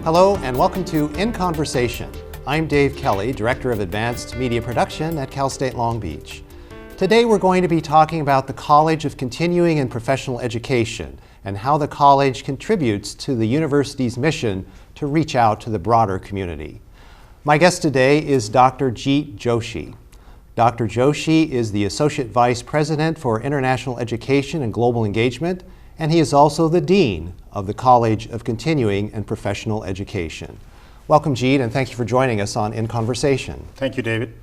Hello and welcome to In Conversation. I'm Dave Kelly, Director of Advanced Media Production at Cal State Long Beach. Today we're going to be talking about the College of Continuing and Professional Education and how the college contributes to the university's mission to reach out to the broader community. My guest today is Dr. Jeet Joshee. Dr. Joshee is the Associate Vice President for International Education and Global Engagement, and he is also the Dean of the College of Continuing and Professional Education. Welcome, Jeet, and thank you for joining us on In Conversation. Thank you, David.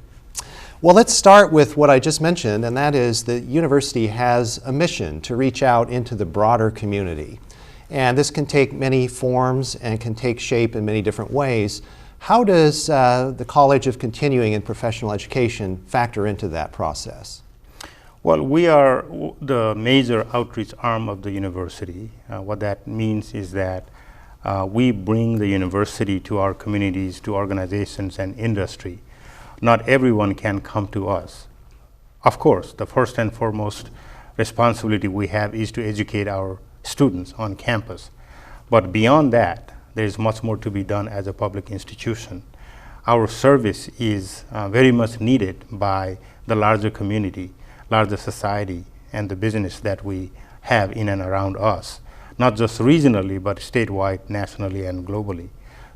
Well, let's start with what I just mentioned, and that is the university has a mission to reach out into the broader community. And this can take many forms and can take shape in many different ways. How does the College of Continuing and Professional Education factor into that process? Well, we are the major outreach arm of the university. What that means is that we bring the university to our communities, to organizations and industry. Not everyone can come to us. Of course, the first and foremost responsibility we have is to educate our students on campus. But beyond that, there is much more to be done as a public institution. Our service is very much needed by the larger community, larger society, and the business that we have in and around us, not just regionally, but statewide, nationally, and globally.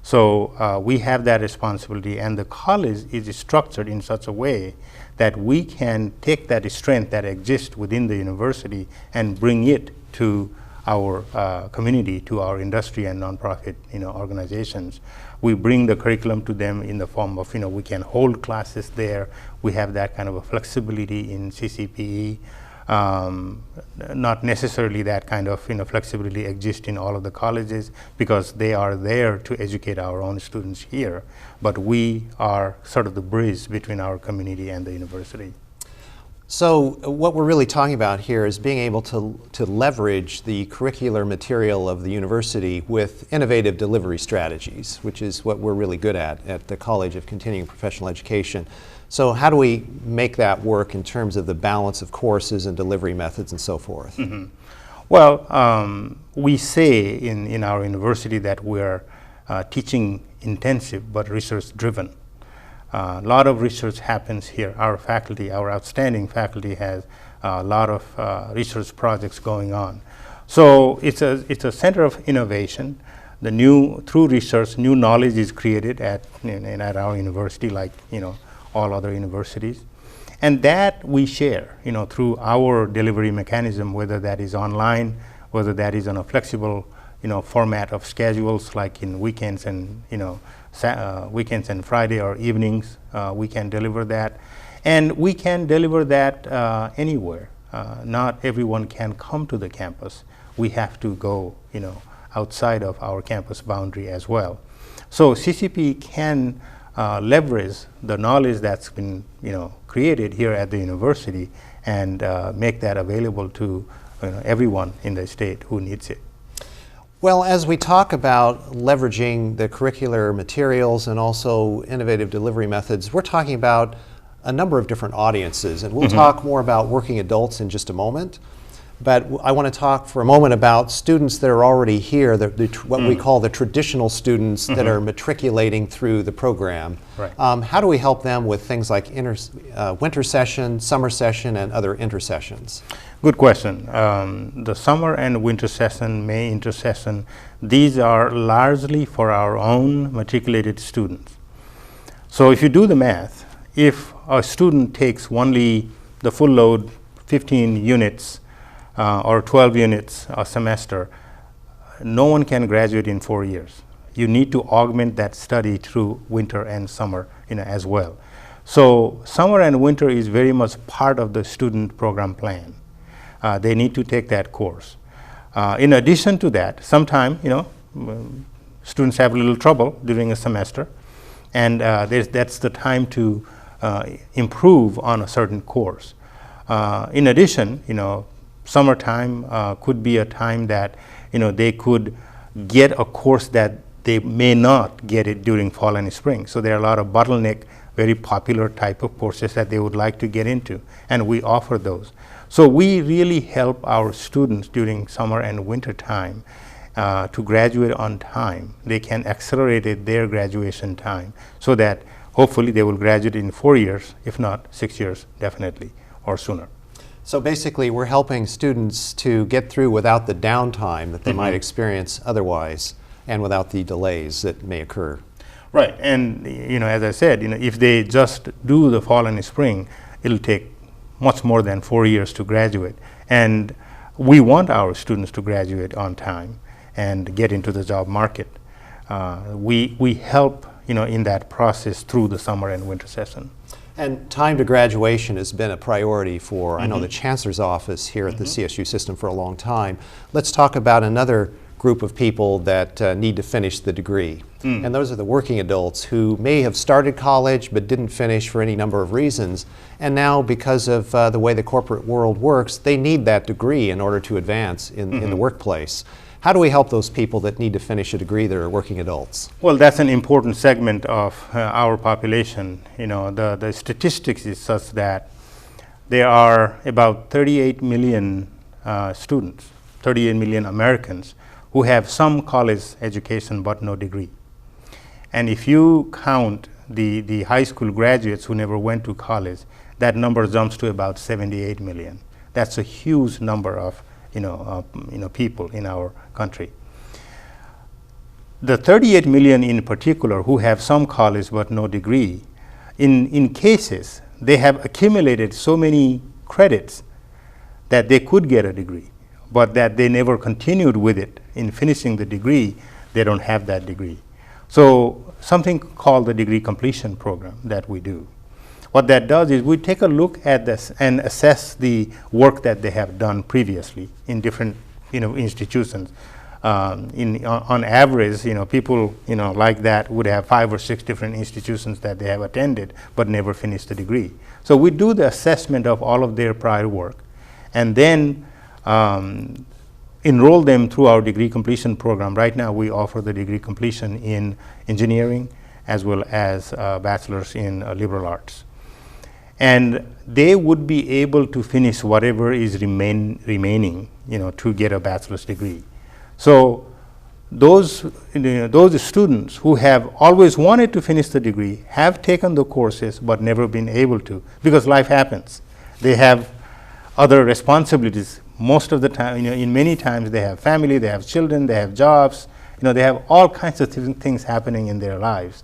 So we have that responsibility, and the college is structured in such a way that we can take that strength that exists within the university and bring it to our community, to our industry and nonprofit organizations. We bring the curriculum to them in the form of, we can hold classes there. We have that kind of a flexibility in CCPE. Not necessarily that kind of flexibility exists in all of the colleges because they are there to educate our own students here. But we are sort of the bridge between our community and the university. So what we're really talking about here is being able to leverage the curricular material of the university with innovative delivery strategies, which is what we're really good at the College of Continuing Professional Education. So how do we make that work in terms of the balance of courses and delivery methods and so forth? Mm-hmm. Well, we say in our university that we're teaching intensive but research driven. A lot of research happens here. Our faculty, our outstanding faculty, has a lot of research projects going on. So it's a center of innovation. Through research, new knowledge is created at our university, like all other universities, and that we share through our delivery mechanism, whether that is online, whether that is on a flexible format of schedules, like in weekends and weekends and Friday or evenings, we can deliver that. And we can deliver that anywhere. Not everyone can come to the campus. We have to go, outside of our campus boundary as well. So CCP can leverage the knowledge that's been, created here at the university and make that available to everyone in the state who needs it. Well, as we talk about leveraging the curricular materials and also innovative delivery methods, we're talking about a number of different audiences, and we'll talk more about working adults in just a moment. But I want to talk for a moment about students that are already here, what we call the traditional students that are matriculating through the program. Right. How do we help them with things like winter session, summer session, and other intersessions? Good question. The summer and winter session, May intersession, these are largely for our own matriculated students. So if you do the math, if a student takes only the full load 15 units or 12 units a semester, no one can graduate in 4 years. You need to augment that study through winter and summer as well. So summer and winter is very much part of the student program plan. They need to take that course. In addition to that, sometimes students have a little trouble during a semester, and that's the time to improve on a certain course. In addition, summertime could be a time that they could get a course that they may not get it during fall and spring. So there are a lot of bottleneck, very popular type of courses that they would like to get into, and we offer those. So we really help our students during summer and winter time to graduate on time, they can accelerate their graduation time so that hopefully they will graduate in 4 years, if not 6 years, definitely, or sooner. So basically, we're helping students to get through without the downtime that they might experience otherwise, and without the delays that may occur. Right, and as I said, if they just do the fall and spring, it'll take much more than 4 years to graduate. And we want our students to graduate on time and get into the job market. We help in that process through the summer and winter session. And time to graduation has been a priority for, I know, the Chancellor's office here at the CSU system for a long time. Let's talk about another group of people that need to finish the degree. And those are the working adults who may have started college but didn't finish for any number of reasons. And now, because of the way the corporate world works, they need that degree in order to advance in the workplace. How do we help those people that need to finish a degree that are working adults? Well, that's an important segment of our population. The statistics is such that there are about 38 million students, 38 million Americans who have some college education but no degree. And if you count the high school graduates who never went to college, that number jumps to about 78 million. That's a huge number of people in our country. The 38 million in particular who have some college but no degree, in cases they have accumulated so many credits that they could get a degree, but that they never continued with it. In finishing the degree, they don't have that degree. So something called the degree completion program that we do. What that does is we take a look at this and assess the work that they have done previously in different institutions. On average, people like that would have 5 or 6 different institutions that they have attended but never finished the degree. So we do the assessment of all of their prior work, and then enroll them through our degree completion program. Right now we offer the degree completion in engineering as well as bachelor's in liberal arts. And they would be able to finish whatever is remaining to get a bachelor's degree. So those students who have always wanted to finish the degree have taken the courses but never been able to, because life happens. They have other responsibilities. Most of the time, in many times they have family, they have children, they have jobs, they have all kinds of things happening in their lives.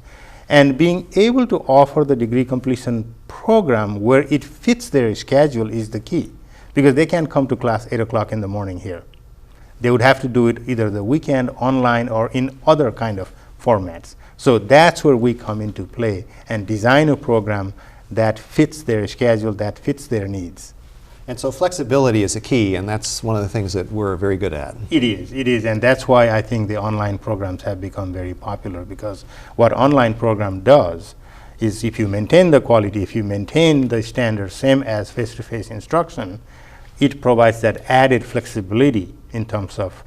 And being able to offer the degree completion program where it fits their schedule is the key, because they can't come to class 8 o'clock in the morning here. They would have to do it either the weekend, online, or in other kind of formats. So that's where we come into play and design a program that fits their schedule, that fits their needs. And so flexibility is a key, and that's one of the things that we're very good at. It is, and that's why I think the online programs have become very popular, because what online program does is, if you maintain the quality, if you maintain the standards same as face-to-face instruction, it provides that added flexibility in terms of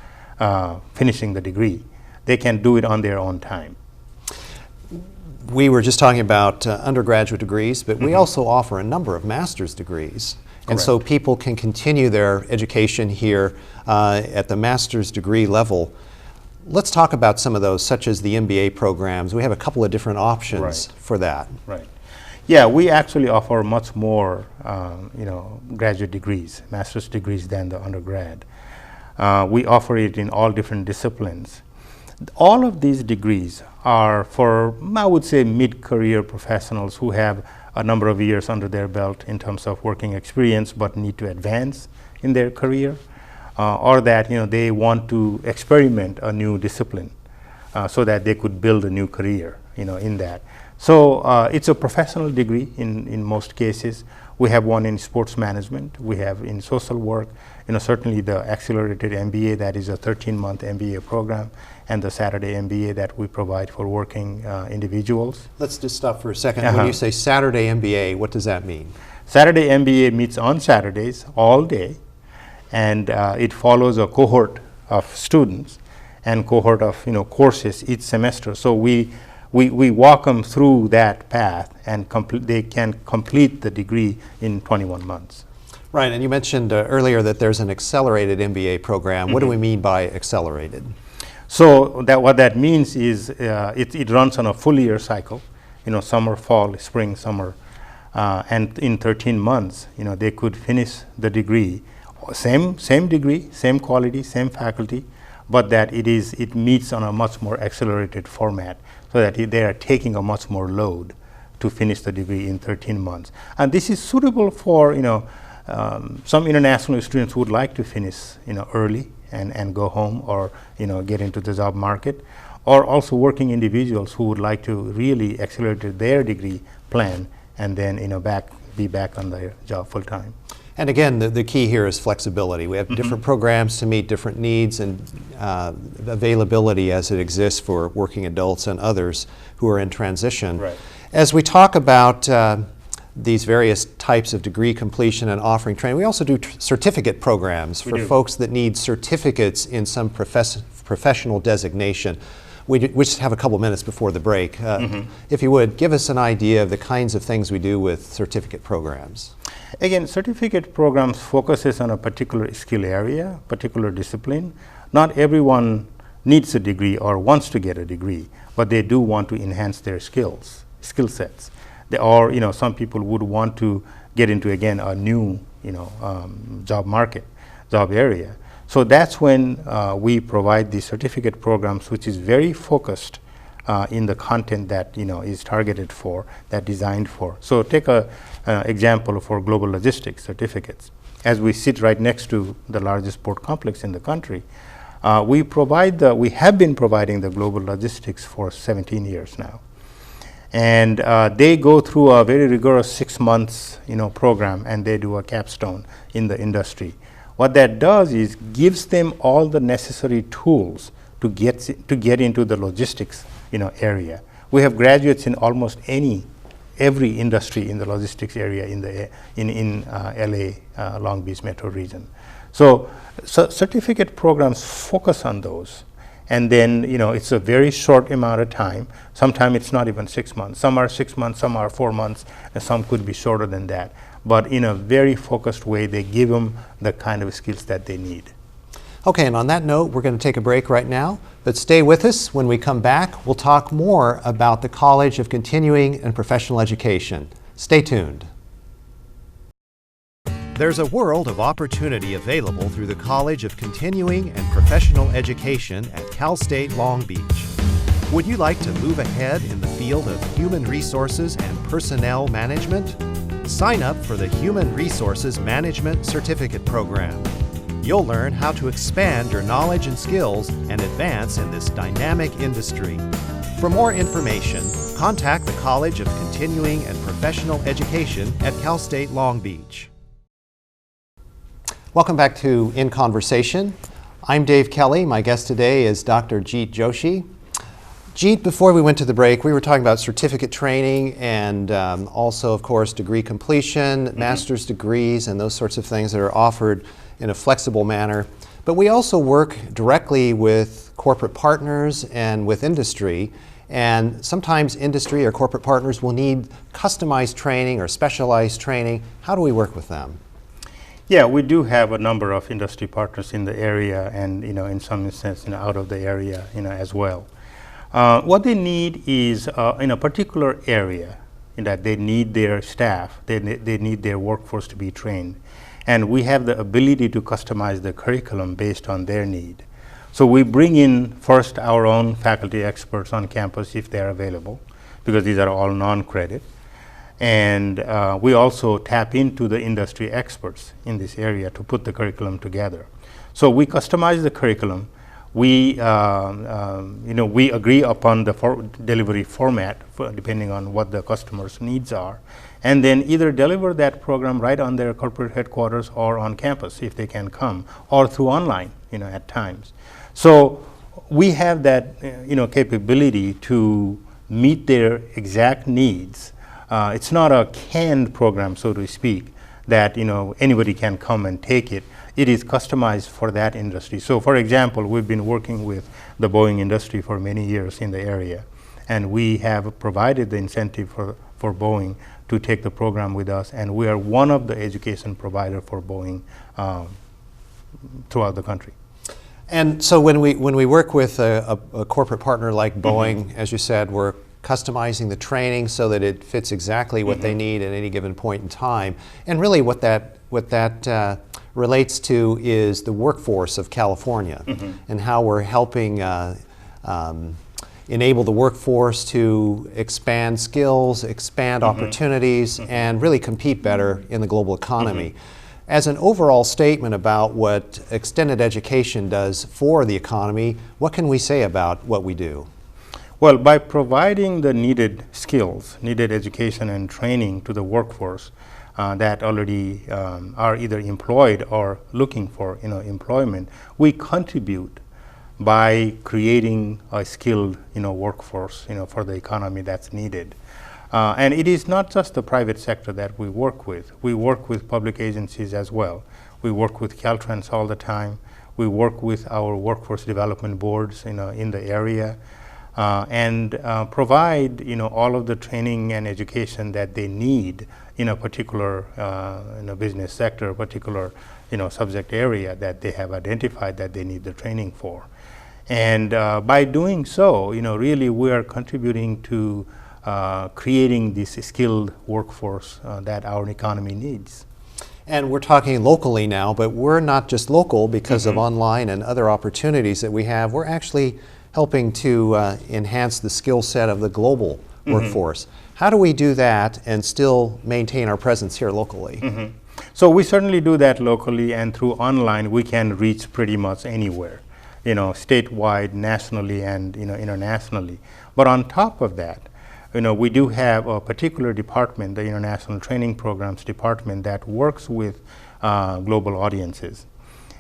finishing the degree. They can do it on their own time. We were just talking about undergraduate degrees, but we also offer a number of master's degrees. And so people can continue their education here at the master's degree level. Let's talk about some of those, such as the MBA programs. We have a couple of different options for that. Right. Yeah, we actually offer much more, graduate degrees, master's degrees than the undergrad. We offer it in all different disciplines. All of these degrees are for, I would say, mid-career professionals who have a number of years under their belt in terms of working experience but need to advance in their career, or that they want to experiment a new discipline so that they could build a new career in that. So it's a professional degree in most cases. We have one in sports management, we have in social work, certainly the accelerated MBA, that is a 13-month MBA program, and the Saturday MBA that we provide for working individuals. Let's just stop for a second. When you say Saturday MBA, what does that mean? Saturday MBA meets on Saturdays all day, and it follows a cohort of students and cohort of courses each semester. So we walk them through that path, and they can complete the degree in 21 months. Right, and you mentioned earlier that there's an accelerated MBA program. What do we mean by accelerated? So what that means is it runs on a full year cycle, summer, fall, spring, summer, and in 13 months, they could finish the degree, same degree, same quality, same faculty, but that it meets on a much more accelerated format, so that they are taking a much more load to finish the degree in 13 months. And this is suitable for some international students who would like to finish early and go home, or get into the job market, or also working individuals who would like to really accelerate their degree plan and then be back on their job full time. And again, the key here is flexibility. We have different programs to meet different needs and availability as it exists for working adults and others who are in transition. Right. As we talk about these various types of degree completion and offering training, we also do certificate programs for folks that need certificates in some professional designation. We just have a couple minutes before the break. If you would, give us an idea of the kinds of things we do with certificate programs. Again, certificate programs focuses on a particular skill area, particular discipline. Not everyone needs a degree or wants to get a degree, but they do want to enhance their skill sets. Or some people would want to get into, again, a new job area. So that's when we provide the certificate programs, which is very focused in the content that is targeted for, that designed for. So take a example for global logistics certificates. As we sit right next to the largest port complex in the country, we have been providing the global logistics for 17 years now. And they go through a very rigorous 6 months program, and they do a capstone in the industry. What that does is gives them all the necessary tools to get into the logistics area. We have graduates in almost every industry in the logistics area in LA, Long Beach metro region. So certificate programs focus on those. And then, it's a very short amount of time. Sometimes it's not even 6 months. Some are 6 months, some are 4 months, and some could be shorter than that. But in a very focused way, they give them the kind of skills that they need. Okay, and on that note, we're going to take a break right now. But stay with us. When we come back, we'll talk more about the College of Continuing and Professional Education. Stay tuned. There's a world of opportunity available through the College of Continuing and Professional Education at Cal State Long Beach. Would you like to move ahead in the field of human resources and personnel management? Sign up for the Human Resources Management Certificate Program. You'll learn how to expand your knowledge and skills and advance in this dynamic industry. For more information, contact the College of Continuing and Professional Education at Cal State Long Beach. Welcome back to In Conversation. I'm Dave Kelly. My guest today is Dr. Jeet Joshee. Jeet, before we went to the break, we were talking about certificate training and also, of course, degree completion, master's degrees, and those sorts of things that are offered in a flexible manner. But we also work directly with corporate partners and with industry. And sometimes industry or corporate partners will need customized training or specialized training. How do we work with them? Yeah, we do have a number of industry partners in the area, and in some sense, out of the area, as well. What they need is in a particular area, in that they need their staff, they need their workforce to be trained, and we have the ability to customize the curriculum based on their need. So we bring in first our own faculty experts on campus if they are available, because these are all non-credit. And we also tap into the industry experts in this area to put the curriculum together. So we customize the curriculum. We agree upon the delivery format depending on what the customer's needs are, and then either deliver that program right on their corporate headquarters or on campus if they can come, or through online, at times. So we have that, capability to meet their exact needs. It's not a canned program, so to speak, that anybody can come and take it. It is customized for that industry. So, for example, we've been working with the Boeing industry for many years in the area, and we have provided the incentive for Boeing to take the program with us, and we are one of the education provider for Boeing throughout the country. And so when we work with a corporate partner like Boeing, as you said, we're customizing the training so that it fits exactly what they need at any given point in time. And really what that relates to is the workforce of California and how we're helping enable the workforce to expand skills, expand opportunities, and really compete better in the global economy. As an overall statement about what extended education does for the economy, what can we say about what we do? Well, by providing the needed skills, needed education and training to the workforce that already are either employed or looking for employment, we contribute by creating a skilled workforce for the economy that's needed. And it is not just the private sector that we work with. We work with public agencies as well. We work with Caltrans all the time. We work with our workforce development boards in the area and provide all of the training and education that they need in a particular business sector, particular subject area that they have identified that they need the training for. And by doing so, really we are contributing to creating this skilled workforce that our economy needs. And we're talking locally now, but we're not just local because of online and other opportunities that we have. We're actually helping to enhance the skill set of the global workforce. How do we do that and still maintain our presence here locally? So we certainly do that locally, and through online we can reach pretty much anywhere, statewide, nationally, and internationally. But on top of that, we do have a particular department, the International Training Programs Department, that works with global audiences.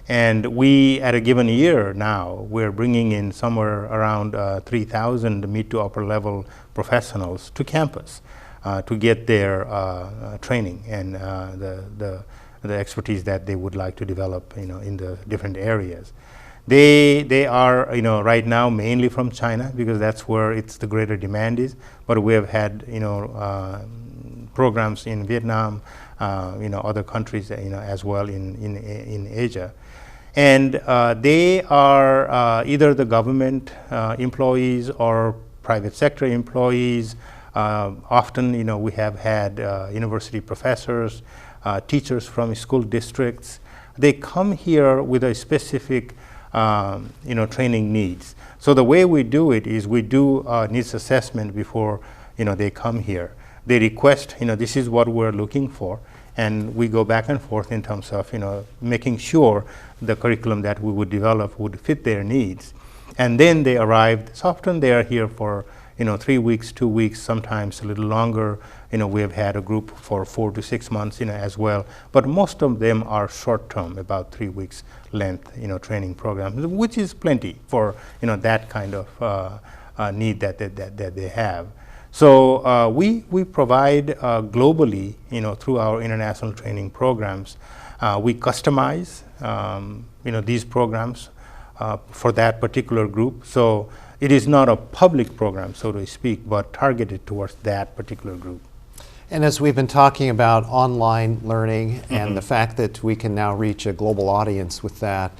And we, at a given year now, we're bringing in somewhere around 3,000 mid to upper level professionals to campus to get their training and the expertise that they would like to develop in the different areas. They are right now mainly from China because that's where the greater demand is, but we have had programs in Vietnam, other countries as well in Asia. And they are either the government employees or private sector employees. Often we have had university professors, teachers from school districts. They come here with a specific training needs. So the way we do it is we do needs assessment before they come here. They request this is what we're looking for, and we go back and forth in terms of making sure the curriculum that we would develop would fit their needs. And then they arrive. So often they are here for 3 weeks, 2 weeks, sometimes a little longer. We have had a group for 4 to 6 months as well, but most of them are short term, about 3 weeks length training programs, which is plenty for that kind of need that they have. So we provide globally through our international training programs. We customize these programs for that particular group. So it is not a public program, so to speak, but targeted towards that particular group. And as we've been talking about online learning and the fact that we can now reach a global audience with that,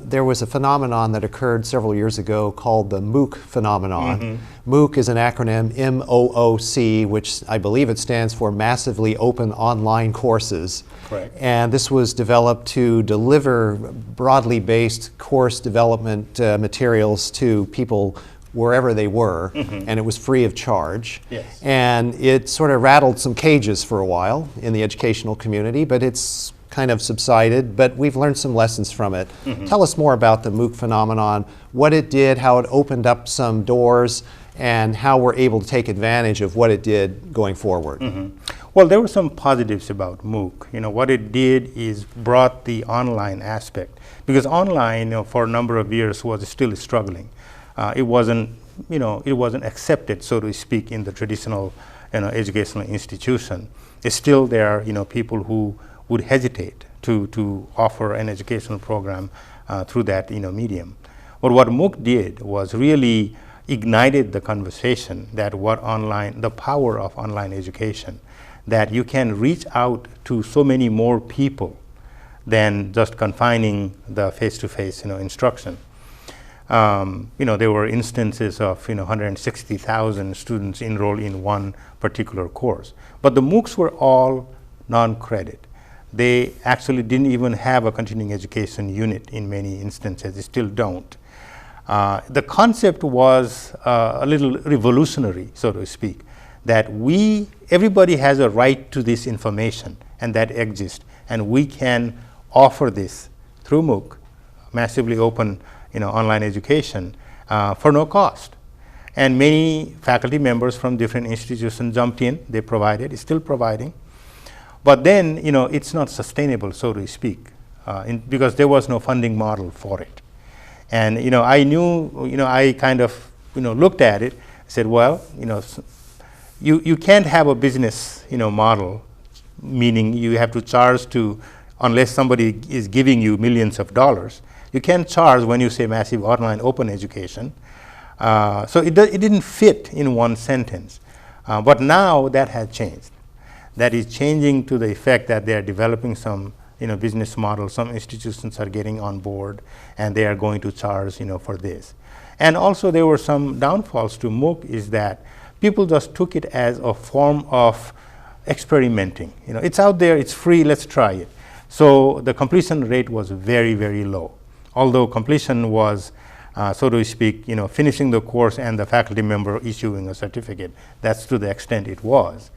there was a phenomenon that occurred several years ago called the MOOC Phenomenon. MOOC is an acronym, M-O-O-C, which I believe it stands for Massively Open Online Courses. Correct. And this was developed to deliver broadly based course development materials to people wherever they were, and it was free of charge. Yes. And it sort of rattled some cages for a while in the educational community, but it's kind of subsided, but we've learned some lessons from it. Tell us more about the MOOC phenomenon, what it did, how it opened up some doors, and how we're able to take advantage of what it did going forward. Well, there were some positives about MOOC. What it did is brought the online aspect, because online for a number of years was still struggling. It wasn't accepted, so to speak, in the traditional educational institution. Still there are people who would hesitate to offer an educational program through that medium. But what MOOC did was really ignited the conversation that the power of online education, that you can reach out to so many more people than just confining the face-to-face instruction. There were instances of 160,000 students enrolled in one particular course. But the MOOCs were all non-credit. They actually didn't even have a continuing education unit in many instances. They still don't. The concept was a little revolutionary, so to speak, that everybody has a right to this information, and that exists, and we can offer this through MOOC, massively open online education, for no cost. And many faculty members from different institutions jumped in. They provided, still providing. But then, it's not sustainable, so to speak, because there was no funding model for it. And, I knew, I kind of, looked at it, said, well, you can't have a business, model, meaning you have to charge unless somebody is giving you millions of dollars. You can't charge when you say massive online open education. So it didn't fit in one sentence. But now that has changed. That is changing to the effect that they are developing some business models. Some institutions are getting on board, and they are going to charge for this. And also there were some downfalls to MOOC, is that people just took it as a form of experimenting. It's out there, it's free, let's try it. So the completion rate was very, very low. Although completion was, so to speak, finishing the course and the faculty member issuing a certificate. That's to the extent it was.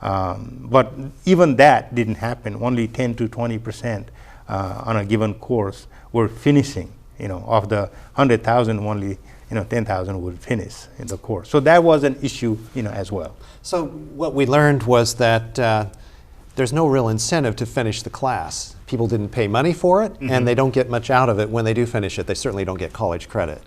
But even that didn't happen. Only 10 to 20% on a given course were finishing. Of the 100,000, only 10,000 would finish in the course. So that was an issue, as well. So what we learned was that there's no real incentive to finish the class. People didn't pay money for it, and they don't get much out of it when they do finish it. They certainly don't get college credit.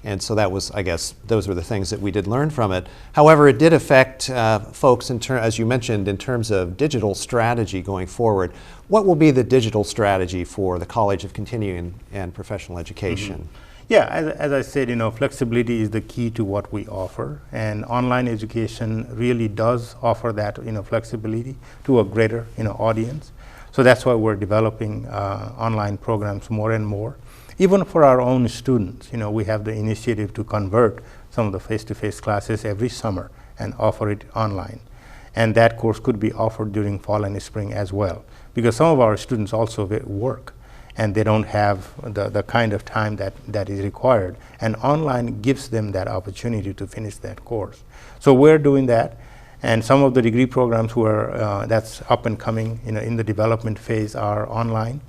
And so that was, I guess, those were the things that we did learn from it. However, it did affect folks, as you mentioned, in terms of digital strategy going forward. What will be the digital strategy for the College of Continuing and Professional Education? Yeah, as I said, flexibility is the key to what we offer, and online education really does offer that, flexibility to a greater, audience. So that's why we're developing online programs more and more. Even for our own students, we have the initiative to convert some of the face-to-face classes every summer and offer it online. And that course could be offered during fall and spring as well, because some of our students also work, and they don't have the kind of time that is required. And online gives them that opportunity to finish that course. So we're doing that. And some of the degree programs that's up and coming in the development phase are online.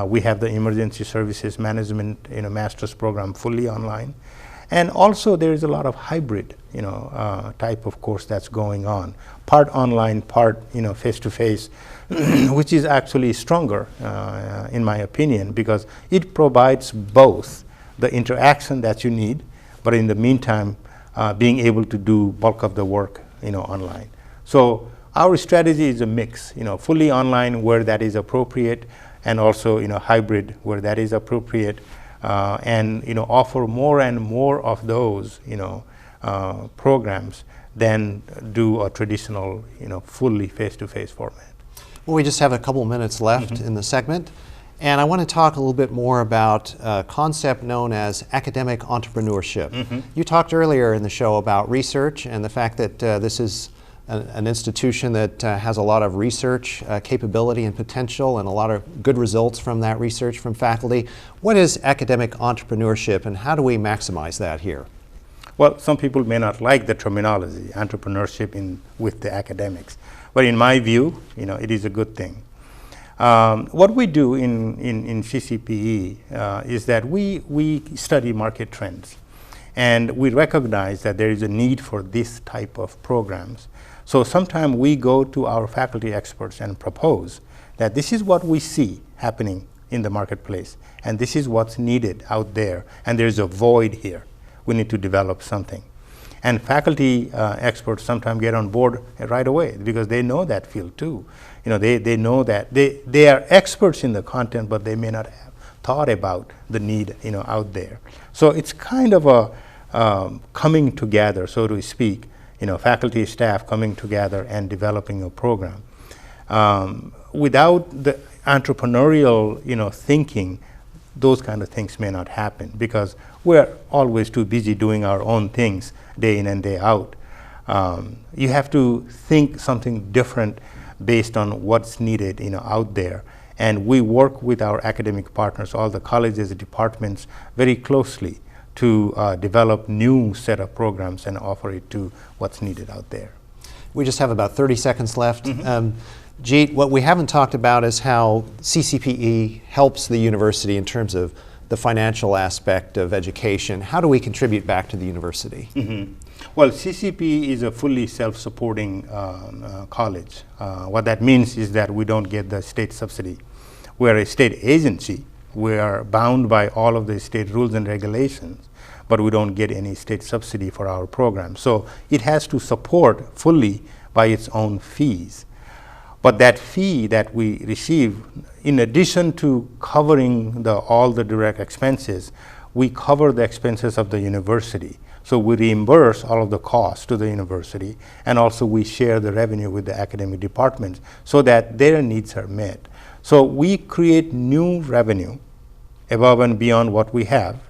We have the emergency services management master's program fully online. And also there is a lot of hybrid type of course that's going on. Part online, part face-to-face, which is actually stronger in my opinion, because it provides both the interaction that you need, but in the meantime being able to do bulk of the work online. So our strategy is a mix, fully online where that is appropriate, and also hybrid where that is appropriate, and offer more and more of those programs than do a traditional fully face-to-face format. Well, we just have a couple minutes left in the segment, and I want to talk a little bit more about a concept known as academic entrepreneurship. You talked earlier in the show about research and the fact that this is an institution that has a lot of research capability and potential, and a lot of good results from that research from faculty. What is academic entrepreneurship, and how do we maximize that here? Well, some people may not like the terminology, entrepreneurship with the academics, but in my view, it is a good thing. What we do in CCPE is that we study market trends, and we recognize that there is a need for this type of programs. So sometimes we go to our faculty experts and propose that this is what we see happening in the marketplace, and this is what's needed out there, and there's a void here. We need to develop something. And faculty experts sometimes get on board right away because they know that field too. They know that they are experts in the content, but they may not have thought about the need out there. So it's kind of a coming together, so to speak, faculty, staff coming together and developing a program. entrepreneurial, thinking, those kind of things may not happen because we're always too busy doing our own things day in and day out. You have to think something different based on what's needed, out there. And we work with our academic partners, all the colleges, departments, very closely to develop new set of programs and offer it to what's needed out there. We just have about 30 seconds left. Jeet, what we haven't talked about is how CCPE helps the university in terms of the financial aspect of education. How do we contribute back to the university? Well, CCPE is a fully self-supporting college. What that means is that we don't get the state subsidy. We're a state agency. We are bound by all of the state rules and regulations, but we don't get any state subsidy for our program. So it has to support fully by its own fees. But that fee that we receive, in addition to covering all the direct expenses, we cover the expenses of the university. So we reimburse all of the costs to the university, and also we share the revenue with the academic departments so that their needs are met. So we create new revenue above and beyond what we have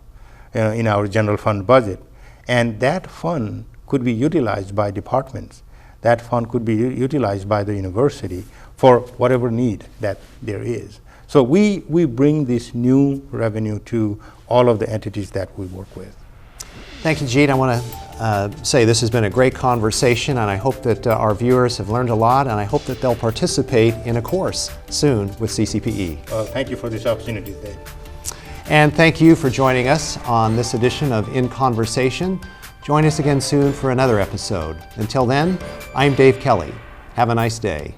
in our general fund budget, and that fund could be utilized by departments. That fund could be utilized by the university for whatever need that there is. So we bring this new revenue to all of the entities that we work with. Thank you, Jeet. I want to say this has been a great conversation, and I hope that our viewers have learned a lot, and I hope that they'll participate in a course soon with CCPE. Thank you for this opportunity, Dave. And thank you for joining us on this edition of In Conversation. Join us again soon for another episode. Until then, I'm Dave Kelly. Have a nice day.